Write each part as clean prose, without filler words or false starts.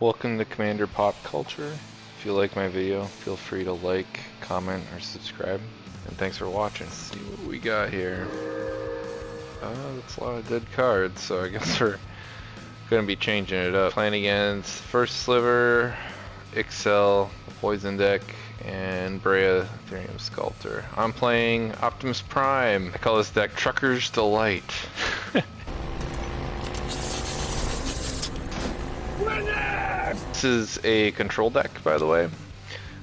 Welcome to Commander Pop Culture. If you like my video, feel free to like, comment, or subscribe. And thanks for watching. Let's see what we got here. That's a lot of dead cards, so I guess we're gonna be changing it up. Playing against first Sliver, Ixhel, Poison deck, and Breya, Ethereum Sculptor. I'm playing Optimus Prime. I call this deck Trucker's Delight. This is a control deck, by the way.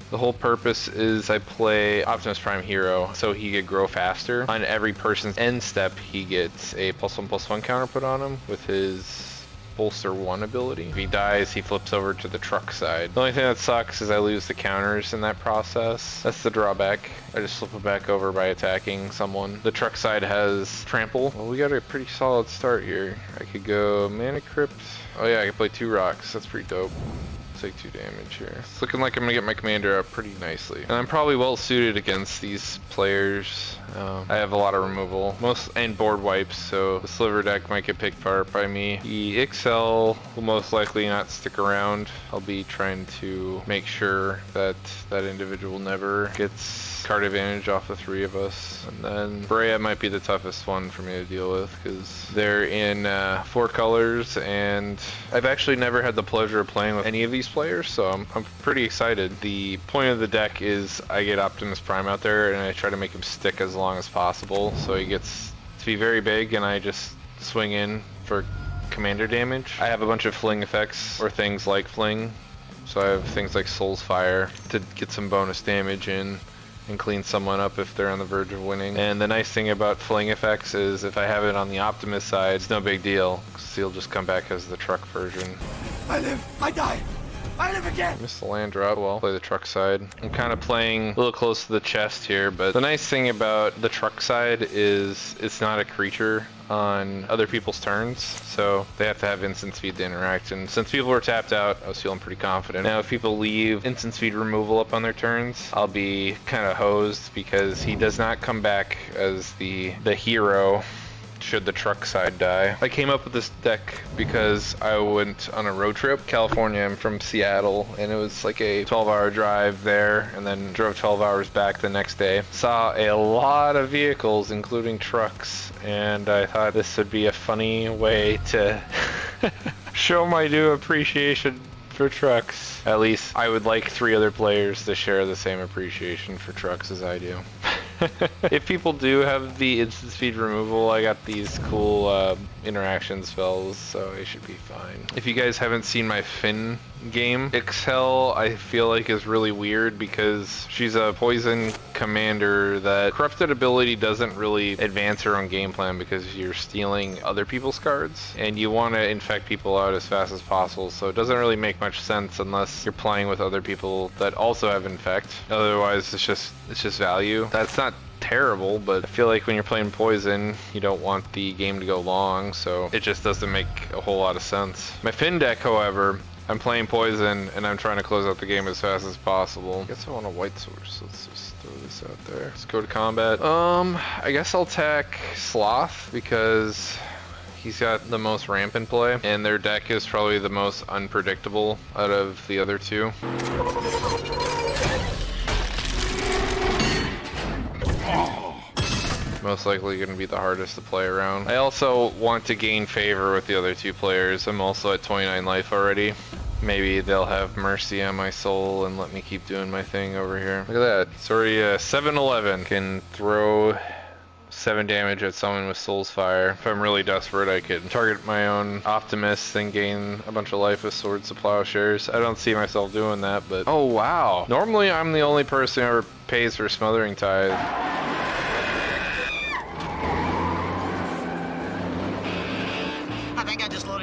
The whole purpose is I play Optimus Prime Hero so he could grow faster. On every person's end step, he gets a +1/+1 counter put on him with his bolster 1 ability. If he dies, he flips over to the truck side. The only thing that sucks is I lose the counters in that process. That's the drawback. I just flip it back over by attacking someone. The truck side has trample. Well, we got a pretty solid start here. I could go Mana Crypt. Oh yeah, I can play 2 rocks. That's pretty dope. Take 2 damage here. It's looking like I'm gonna get my commander up pretty nicely. And I'm probably well suited against these players. I have a lot of removal, and board wipes, so the Sliver deck might get picked apart by me. The Ixhel will most likely not stick around. I'll be trying to make sure that that individual never gets card advantage off the 3 of us. And then Breya might be the toughest one for me to deal with because they're in 4 colors, and I've actually never had the pleasure of playing with any of these players, so I'm pretty excited. The point of the deck is I get Optimus Prime out there and I try to make him stick as long as possible so he gets to be very big, and I just swing in for commander damage. I have a bunch of fling effects or things like fling, so I have things like Soul's Fire to get some bonus damage in and clean someone up if they're on the verge of winning. And the nice thing about fling effects is if I have it on the Optimus side, it's no big deal, because he'll just come back as the truck version. I live, I die, I live again! Missed the land drop. Well, play the truck side. I'm kind of playing a little close to the chest here, but the nice thing about the truck side is it's not a creature on other people's turns, so they have to have instant speed to interact. And since people were tapped out, I was feeling pretty confident. Now, if people leave instant speed removal up on their turns, I'll be kind of hosed because he does not come back as the hero should the truck side die. I came up with this deck because I went on a road trip. California, I'm from Seattle, and it was like a 12-hour drive there, and then drove 12 hours back the next day. Saw a lot of vehicles, including trucks, and I thought this would be a funny way to show my new appreciation for trucks. At least I would like 3 other players to share the same appreciation for trucks as I do. If people do have the instant speed removal, I got these cool interaction spells, so I should be fine. If you guys haven't seen my Finn game, Ixhel I feel like is really weird because she's a poison commander that corrupted ability doesn't really advance her own game plan because you're stealing other people's cards and you want to infect people out as fast as possible, so it doesn't really make much sense unless you're playing with other people that also have infect. Otherwise it's just value. That's not terrible, but I feel like when you're playing poison, you don't want the game to go long, so it just doesn't make a whole lot of sense. My Finn deck, however, I'm playing poison and I'm trying to close out the game as fast as possible. I guess I want a white source. Let's just throw this out there. Let's go to combat. I guess I'll attack Sloth because he's got the most ramp in play, and their deck is probably the most unpredictable out of the other 2. Most likely going to be the hardest to play around. I also want to gain favor with the other 2 players. I'm also at 29 life already. Maybe they'll have mercy on my soul and let me keep doing my thing over here. Look at that. It's already 7-11. Can throw 7 damage at someone with Soul's Fire. If I'm really desperate, I could target my own Optimus and gain a bunch of life with Swords of Plowshares. I don't see myself doing that, but oh wow. Normally I'm the only person who ever pays for Smothering Tithe.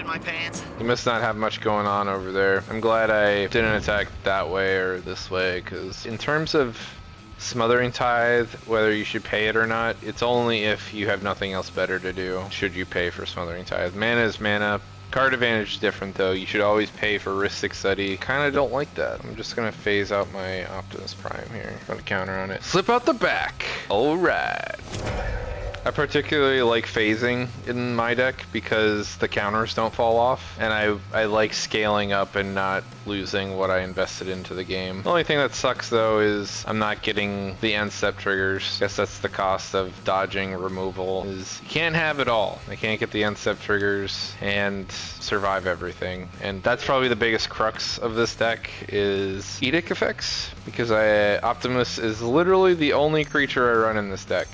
My pants. You must not have much going on over there. I'm glad I didn't attack that way or this way, because in terms of Smothering Tithe, whether you should pay it or not, it's only if you have nothing else better to do should you pay for Smothering Tithe. Mana is mana. Card advantage is different though. You should always pay for Ristic Study. Kinda don't like that. I'm just gonna phase out my Optimus Prime here. I'm gonna counter on it. Slip out the back. Alright. I particularly like phasing in my deck because the counters don't fall off, and I like scaling up and not losing what I invested into the game. The only thing that sucks though is I'm not getting the end step triggers. Guess that's the cost of dodging removal, is you can't have it all. I can't get the end step triggers and survive everything. And that's probably the biggest crux of this deck is edict effects, because Optimus is literally the only creature I run in this deck.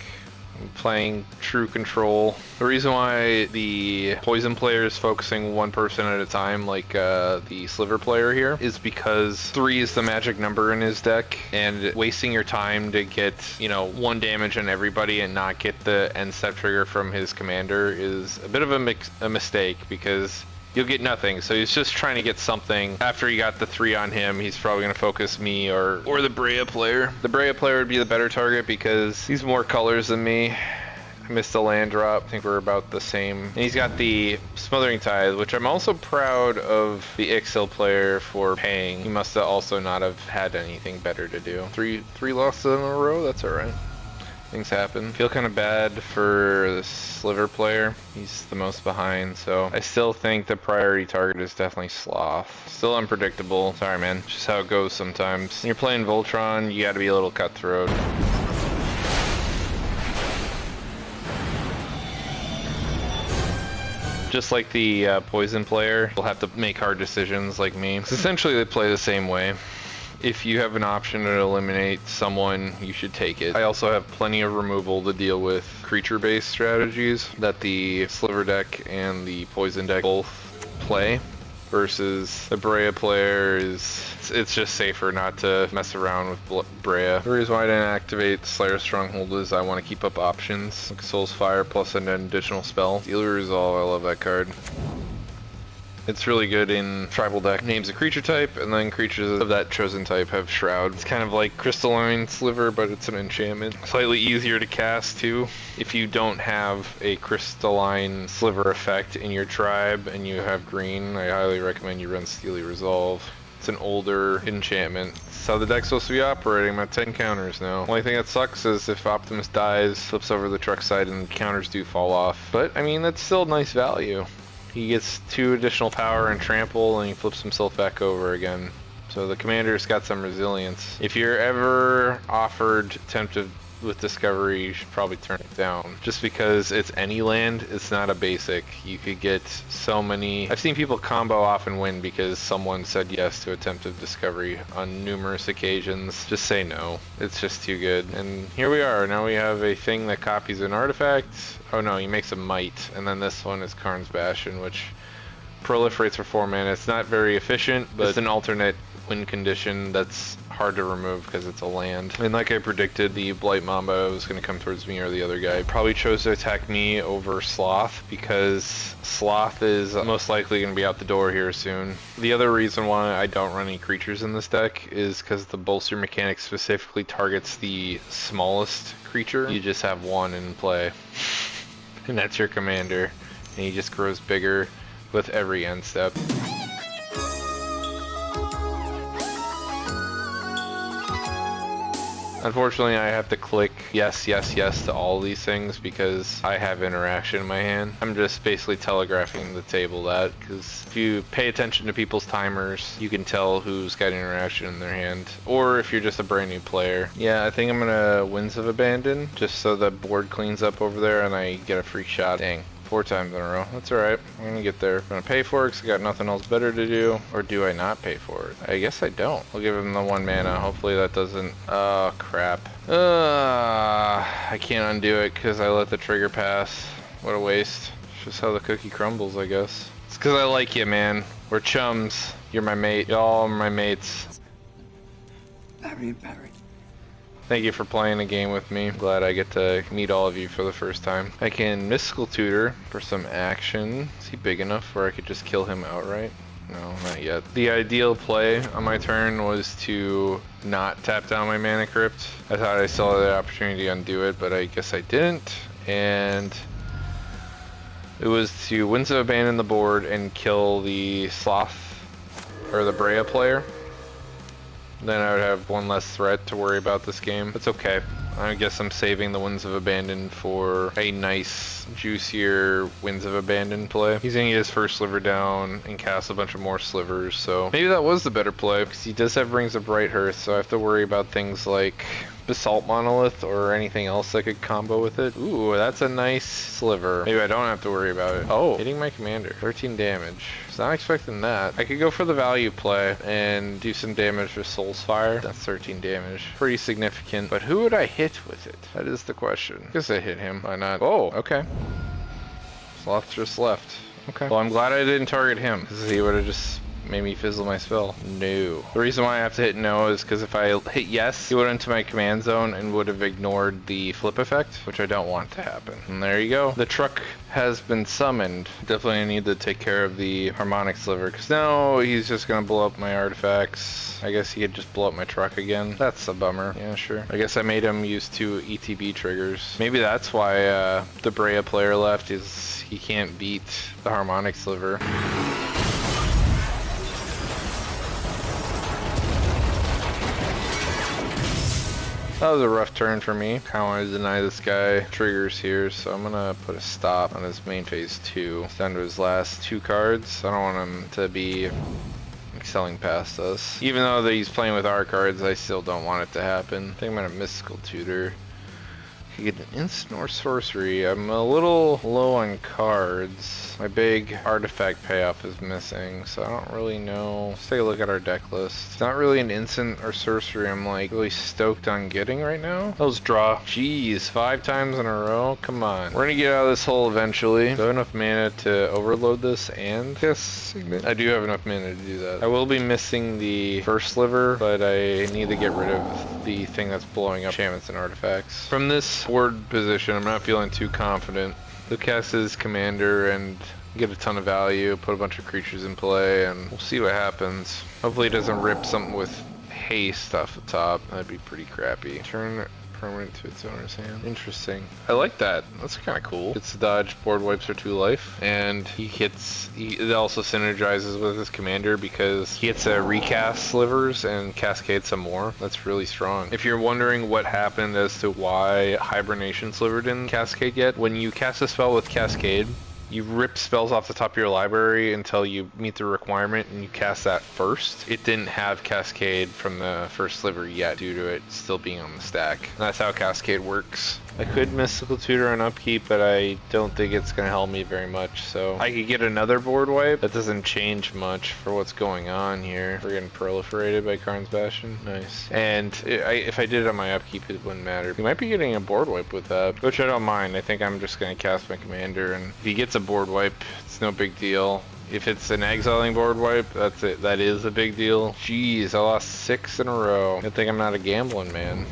Playing true control. The reason why the poison player is focusing one person at a time, like the Sliver player here, is because 3 is the magic number in his deck, and wasting your time to get, you know, 1 damage on everybody and not get the end step trigger from his commander is a bit of a mistake, because you'll get nothing. So he's just trying to get something. After he got the 3 on him, he's probably going to focus me or the Breya player. The Breya player would be the better target because he's more colors than me. I missed a land drop. I think we're about the same. And he's got the Smothering Tithe, which I'm also proud of the Ixhel player for paying. He must have also not have had anything better to do. Three losses in a row? That's alright. Things happen. Feel kind of bad for the Sliver player. He's the most behind, so I still think the priority target is definitely Sloth. Still unpredictable. Sorry, man. Just how it goes sometimes. When you're playing Voltron, you gotta be a little cutthroat. Just like the poison player, will have to make hard decisions like me. Essentially, they play the same way. If you have an option to eliminate someone, you should take it. I also have plenty of removal to deal with creature-based strategies that the Sliver deck and the Poison deck both play, versus the Breya player it's just safer not to mess around with Breya. The reason why I didn't activate Slayer Stronghold is I want to keep up options, like Soul's Fire plus an additional spell. Dealer Resolve, I love that card. It's really good in tribal deck. Names a creature type, and then creatures of that chosen type have Shroud. It's kind of like Crystalline Sliver, but it's an enchantment. Slightly easier to cast too. If you don't have a Crystalline Sliver effect in your tribe and you have green, I highly recommend you run Steely Resolve. It's an older enchantment. That's how the deck's supposed to be operating. I'm at 10 counters now. Only thing that sucks is if Optimus dies, flips over the truck side, and counters do fall off. But, I mean, that's still nice value. He gets 2 additional power and trample, and he flips himself back over again. So the commander's got some resilience. If you're ever offered Tempted with Discovery, you should probably turn it down. Just because it's any land, it's not a basic. You could get so many... I've seen people combo off and win because someone said yes to Attempted Discovery on numerous occasions. Just say no. It's just too good. And here we are. Now we have a thing that copies an artifact. Oh no, he makes a Might. And then this one is Karn's Bastion, which proliferates for 4 mana. It's not very efficient, but it's an alternate win condition that's hard to remove because it's a land. And like I predicted, the Blight Mamba was going to come towards me or the other guy. Probably chose to attack me over Sloth because Sloth is most likely going to be out the door here soon. The other reason why I don't run any creatures in this deck is because the bolster mechanic specifically targets the smallest creature. You just have 1 in play. And that's your commander. And he just grows bigger with every end step. Unfortunately, I have to click yes, yes, yes to all these things because I have interaction in my hand. I'm just basically telegraphing the table that, because if you pay attention to people's timers, you can tell who's got interaction in their hand. Or if you're just a brand new player. Yeah, I think I'm gonna Winds of Abandon, just so the board cleans up over there and I get a free shot. Dang. 4 times in a row. That's alright. I'm gonna get there. I'm gonna pay for it because I got nothing else better to do. Or do I not pay for it? I guess I don't. I'll give him the 1 mana. Hopefully that doesn't... Oh, crap. I can't undo it because I let the trigger pass. What a waste. It's just how the cookie crumbles, I guess. It's because I like you, man. We're chums. You're my mate. Y'all are my mates. Barry. Thank you for playing a game with me. Glad I get to meet all of you for the first time. I can Mystical Tutor for some action. Is he big enough where I could just kill him outright? No, not yet. The ideal play on my turn was to not tap down my Mana Crypt. I thought I saw the opportunity to undo it, but I guess I didn't. And it was to Winds of Abandon the board and kill the Sloth or the Breya player. Then I would have 1 less threat to worry about this game. It's okay. I guess I'm saving the Winds of Abandon for a nice, juicier Winds of Abandon play. He's gonna get his first sliver down and cast a bunch of more slivers, so maybe that was the better play, because he does have Rings of Bright Hearth, so I have to worry about things like Basalt Monolith or anything else that could combo with it. Ooh, that's a nice sliver. Maybe I don't have to worry about it. Oh, hitting my commander. 13 damage. Was not expecting that. I could go for the value play and do some damage with Soul's Fire. That's 13 damage. Pretty significant. But who would I hit with it? That is the question. I guess I hit him. Why not? Oh, okay. Sloth just left. Okay. Well, I'm glad I didn't target him, because he would have just made me fizzle my spell. No. The reason why I have to hit no is because if I hit yes, he would into my command zone and would have ignored the flip effect, which I don't want to happen. And there you go. The truck has been summoned. Definitely need to take care of the harmonic sliver, because now he's just gonna blow up my artifacts. I guess he could just blow up my truck again. That's a bummer. Yeah, sure. I guess I made him use 2 ETB triggers. Maybe that's why the Breya player left, is he can't beat the harmonic sliver. That was a rough turn for me. Kinda wanted to deny this guy triggers here, so I'm gonna put a stop on his main phase 2. He's down to his last 2 cards. I don't want him to be excelling past us. Even though that he's playing with our cards, I still don't want it to happen. I think I'm gonna Mystical Tutor. I could get an instant or sorcery. I'm a little low on cards. My big artifact payoff is missing, so I don't really know. Let's take a look at our deck list. It's not really an instant or sorcery I'm like really stoked on getting right now. Those draw. Jeez, 5 times in a row? Come on. We're gonna get out of this hole eventually. Do I have enough mana to overload this and yes, I do have enough mana to do that. I will be missing the first sliver, but I need to get rid of the thing that's blowing up enchantments and artifacts. From this board position, I'm not feeling too confident. He'll cast his commander and get a ton of value, put a bunch of creatures in play, and we'll see what happens. Hopefully he doesn't rip something with haste off the top. That'd be pretty crappy. Turn permanent to its owner's hand. Interesting. I like that. That's kind of cool. Gets to dodge board wipes for 2 life, and it also synergizes with his commander because he gets to recast slivers and cascade some more. That's really strong. If you're wondering what happened as to why Hibernation Sliver didn't cascade yet, when you cast a spell with Cascade, you rip spells off the top of your library until you meet the requirement and you cast that first. It didn't have Cascade from the first sliver yet due to it still being on the stack. And that's how Cascade works. I could Mystical Tutor on upkeep, but I don't think it's going to help me very much. So I could get another board wipe. That doesn't change much for what's going on here. We're getting proliferated by Karn's Bastion. Nice. And if I did it on my upkeep, it wouldn't matter. We might be getting a board wipe with that, which I don't mind. I think I'm just going to cast my commander, and if he gets a board wipe, it's no big deal. If it's an exiling board wipe, that's it. That is a big deal. Jeez, I lost 6 in a row. I think I'm not a gambling man.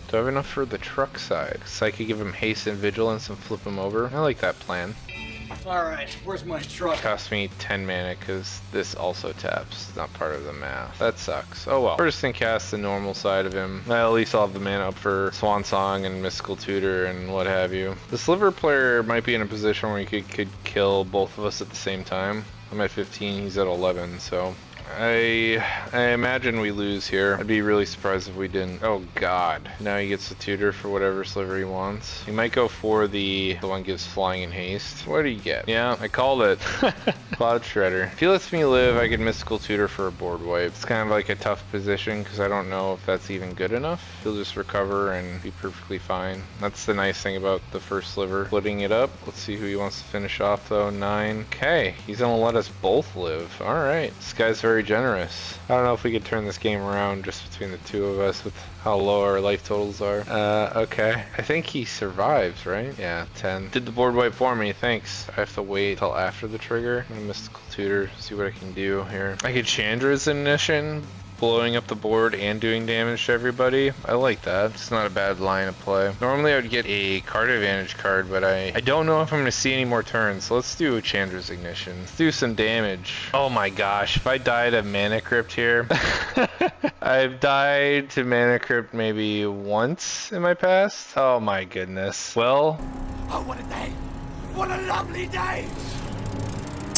Do I have enough for the truck side? So I could give him haste and vigilance and flip him over. I like that plan. Alright, where's my truck? Cost me 10 mana because this also taps. It's not part of the math. That sucks. Oh well. We're just gonna cast the normal side of him. Well, at least I'll have the mana up for Swan Song and Mystical Tutor and what have you. The Sliver player might be in a position where he could kill both of us at the same time. I'm at 15, he's at 11, so I imagine we lose here. I'd be really surprised if we didn't. Oh god. Now he gets the tutor for whatever sliver he wants. He might go for the one gives flying and haste. What do you get? Yeah, I called it. Cloud Shredder. If he lets me live, I could Mystical Tutor for a board wipe. It's kind of like a tough position because I don't know if that's even good enough. He'll just recover and be perfectly fine. That's the nice thing about the first sliver. Splitting it up. Let's see who he wants to finish off though. 9. Okay, he's gonna let us both live. Alright. This guy's very generous. I don't know if we could turn this game around just between the two of us with how low our life totals are. Okay. I think he survives, right? Yeah, 10. Did the board wipe for me, thanks. I have to wait till after the trigger. I'm gonna Mystical Tutor, see what I can do here. I could Chandra's Ignition, blowing up the board and doing damage to everybody. I like that. It's not a bad line of play. Normally I would get a card advantage card, but I don't know if I'm going to see any more turns. So let's do a Chandra's Ignition. Let's do some damage. Oh my gosh, if I died of Mana Crypt here. I've died to Mana Crypt maybe once in my past. Oh my goodness. Well. Oh, what a day. What a lovely day.